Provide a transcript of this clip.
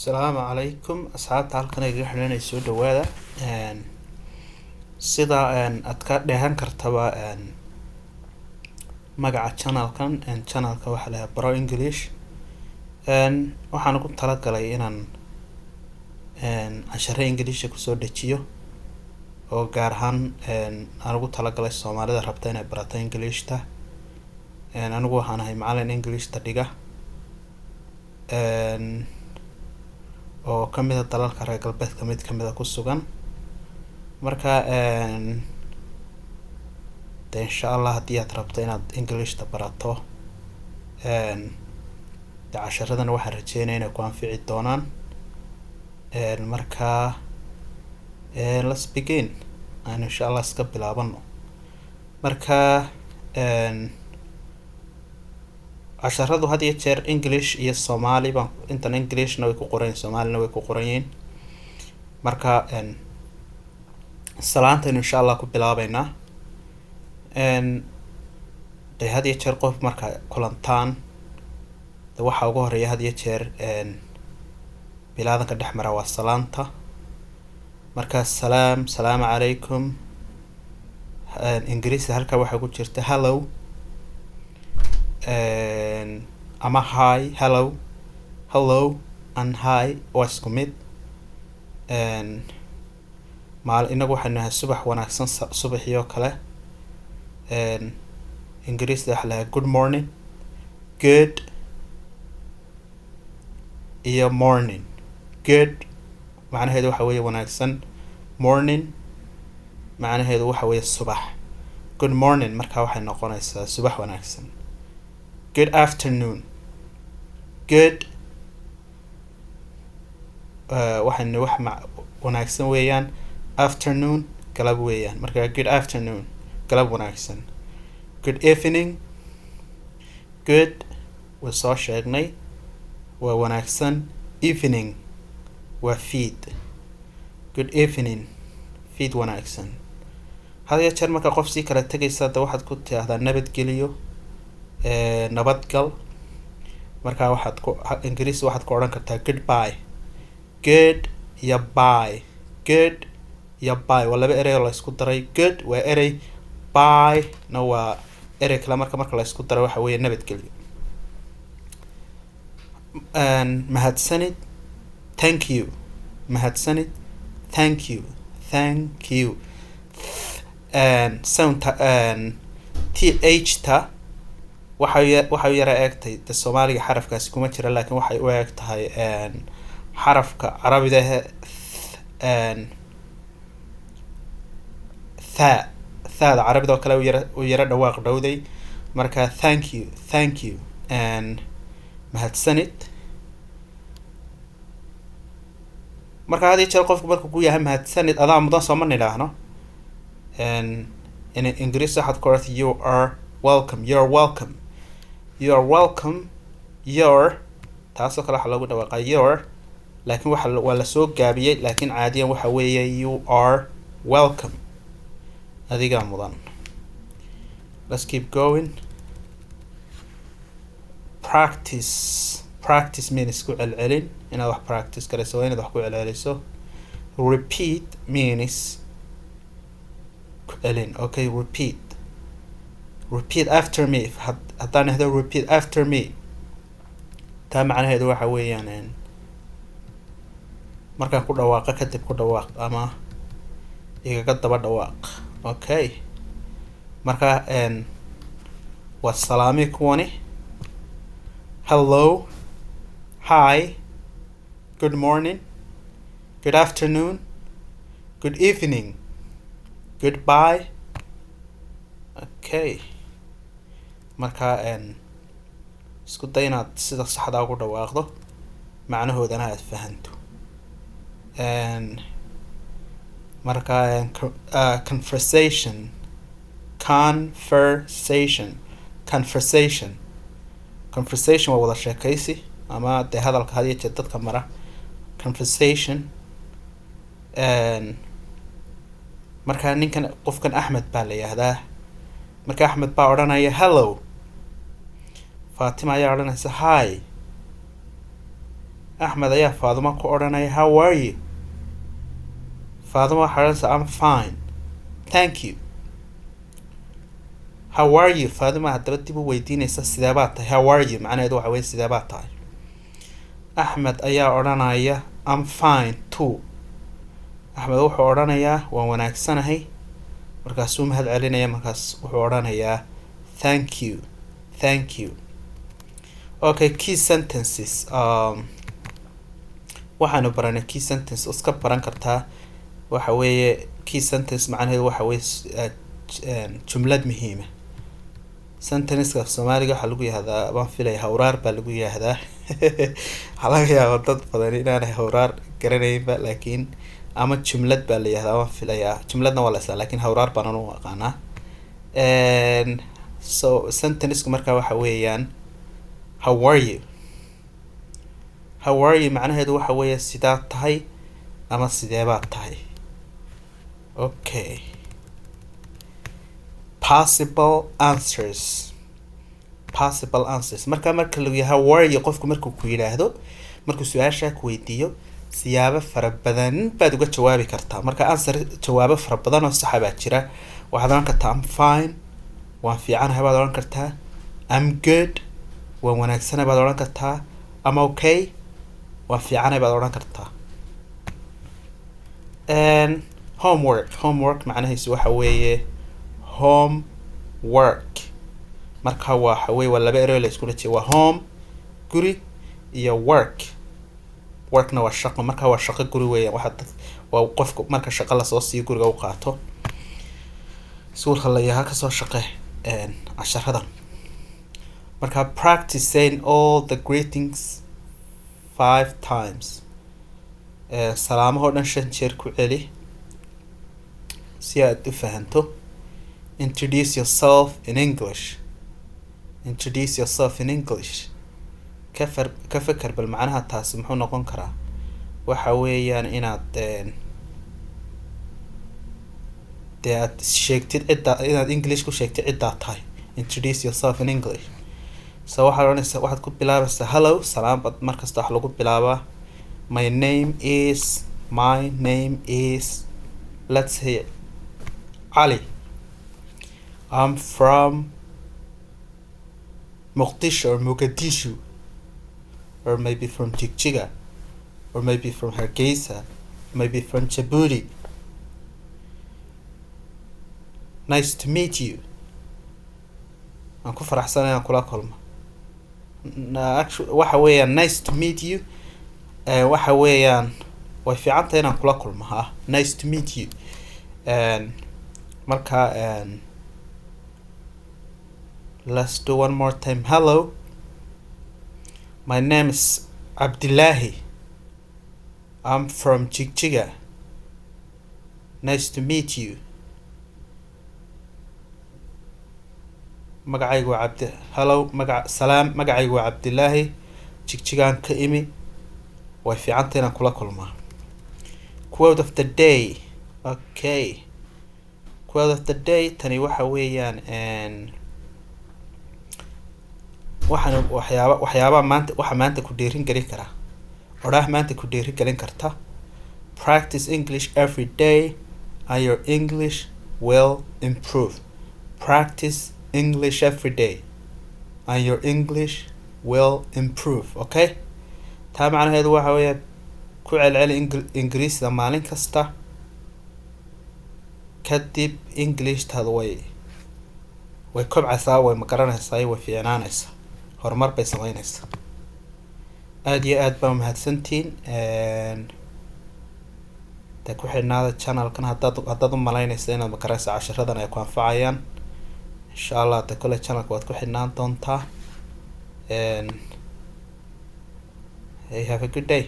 السلام عليكم أصحاب halkan ay xidhanay soo dhawaada sida aad ka dheehan kartaba magaca channelka waxa la Bro English waxaan ugu talagalay inaan casharo English ku soo dejiyo oo gaar ahaan aan ugu talagalay Soomaalida rabta inay barato English-ta anigu waxaan ahay macallin English-ta dhiga oo kamid ah dalalka reer galbeedka mid kamid ah ku sugan marka insha Allah hadii aad rabto inaad English-ta barato casharadan waxaan rajeynayaa inay ku anfici doonaan marka let's begin and insha Allah iska bilaabano marka casharadu had iyo jeer English iyo Soomaali baan intan Englishna way ku qoran Soomaalina way ku qoran yihiin marka salaanta insha Allah ku bilaabayna had iyo jeer qof marka kulantaan waxa ugu horeeya had iyo jeer bilaadanka dhexmara waa salaanta marka salaam calaykum Ingiriisi halka waxa ku jirta hello ama hi hello and hi waa isku mid inagu waxaan nahay subax wanaagsan subaxiyo kale Ingiriisi waxa la good morning good iyo morning good macnaheedu waxa weeye wanaagsan morning macnaheedu waxa weeye subax good morning marka waxay noqonaysaa subax wanaagsan good afternoon good waxaan wax wanaagsan weeyaan afternoon galab weeyaan marka good afternoon galab wanaagsan good evening good waa soo sheegnay waa wanaagsan evening waa fiid good evening fiid wanaagsan hada jeer marka qof si kala tagaysa waxaad ku tiraahdaa nabadgeliyo nabadgal marka waxaad ku Ingiriisi waxaad ku oran kartaa goodbye good iyo bye good iyo bye waa laba erey oo la isku daray good waa erey bye na waa erey kale marka la isku daray waxa weeye nabadgelyo mahadsanid thank you mahadsanid thank you sound th ta waxa yara eegtay Soomaaliga xarafkaasi kuma jira laakiin waxay u eegtahay xarafka Carabiga thaada Carabiga oo kale u yara dhawaaq dhowday marka thank you mahadsanid marka hadii jeer qofku markuu ku yahay mahadsanid adaa mudan soo ma nidhaahno in English waxaad ku qortaa you are welcome taasoo kale waxa lagu dhawaaqaa your laakiin waa la soo gaabiyay laakiin caadiyan waxa weeye you are welcome adiga mudan let's keep going practice means ku celcelin inaad wax practice garayso inaad wax ku celceliso repeat means ku celin okay repeat after me haddaan ahdo repeat after me taa macnaheedu waxa weeyaan markaan ku dhawaaqa kadib ku dhawaaq ama igaga daba dhawaaq okay marka waa salaami kuwani hello hi good morning good afternoon good evening goodbye okay marka isku day inaad sida saxda ugu dhawaaqdo macnahoodana aad fahanto marka conversation waa wada sheekaysi ama de hadalka hadiyo jeer dadka mara conversation marka ninkan qofkan Axmed baa la yiraahdaa marka Axmed baa oranaya hello Fatima ayaa oranaysa hi axmed ayaa faaduma ku odhanaya how are you faaduma waxaa odhanaysa I'm fine thank you how are you faaduma haddaba dib u weydiinaysa sidee baad tahay how are you macnaheedu waxa weye sidee baad tahay axmed ayaa odhanaya I'm fine too axmed wuxuu odhanayaa waan wanaagsanahay markaasuu mahad celinaya markaas wuxuu odhanayaa thank you thank you okay key sentences waxaanu baranay key sentence iska baran kartaa waxa weeye key sentence macnaheedu waxa weeye jumlad muhiima sentenceka Soomaaliga waxa lagu yiraahdaa baan filay hawraar baa lagu yiraahdaa waxa laga yaabaa dad badan inaan hawraar garanaynba laakiin ama jumlad baa la yiraahdaa waan filayaa jumladna waa la isla laakiin hawraar baan u aqaanaa so sentenceka marka waxa weeyaan how are you macnaheedu waxa weeye sidaa tahay ama sidee baad tahay okay possible answers marka lagu yahay how are you qofku markuu ku yiraahdo markuu su'aasha ku weydiiyo siyaabo fara badan baad uga jawaabi kartaa marka answer jawaabo fara badan oo sax ah jira waxaad oran kartaa I'm fine waan fiicanahay baad oran kartaa I'm good waan wanaagsanahay baad oran kartaa I'm okay waan fiicanahay baad oran kartaa and homework macnaheedu waxa weeye homework marka waxa weeye waa laba erey la isku leeyahay waa home guri iyo workna waa shaqo marka waa shaqo guri weeyaan waxa waa qofku marka shaqo la soo siiyo guriga u qaato suulka la yahay ka soo shaqe casharada marka practice saying all the greetings 5 times salaamaha dhan 5 jeer ku celi si aad u fahanto introduce yourself in English ka fakar bal macnaha taas muxuu noqon karaa waxa weeyaan inaad aad sheegtid inaad English ku sheegtid cidda tahay introduce yourself in English so waxaad ku bilaabaysaa hello salaam bad markasta wax lagu bilaabaa my name is let's say Ali I'm from Mogadishu or maybe from Jigjiga or maybe from Hargeisa maybe from Djibouti nice to meet you aan ku faraxsanahay aan kula kulmo waxa weeyaan nice to meet you waxa weeyaan way fiican tahay inaan kula kulmo nice to meet you marka let's do one more time hello my name is Abdullahi I'm from Jigjiga nice to meet you magacaygu salaam magacaygu waa Abdullahi Jigjigaan ka imi way fiican tahay inaan kula kulmaa quote of the day okay quote of the day tani waxa weeyaan waxyaaba maanta ku dheerin galin kara oraah maanta ku dheerin galin karta practice English every day and your English will improve practice English every day and your English will improve okay taa macnaheedu waxa weeye ku celceli Ingiriisiga maalin kasta kadib English taada way kobcaysaa way magaranaysaa way fiicnaanaysaa horumar bay samaynaysaa aad iyo aad baa mahadsantiin ku xidhnaada channelkan haddaad u malaynaysa inaad magaranaysaa casharadan ay ku anfacayaan insha Allah kole channelka waad ku xidhnaan doontaa have a good day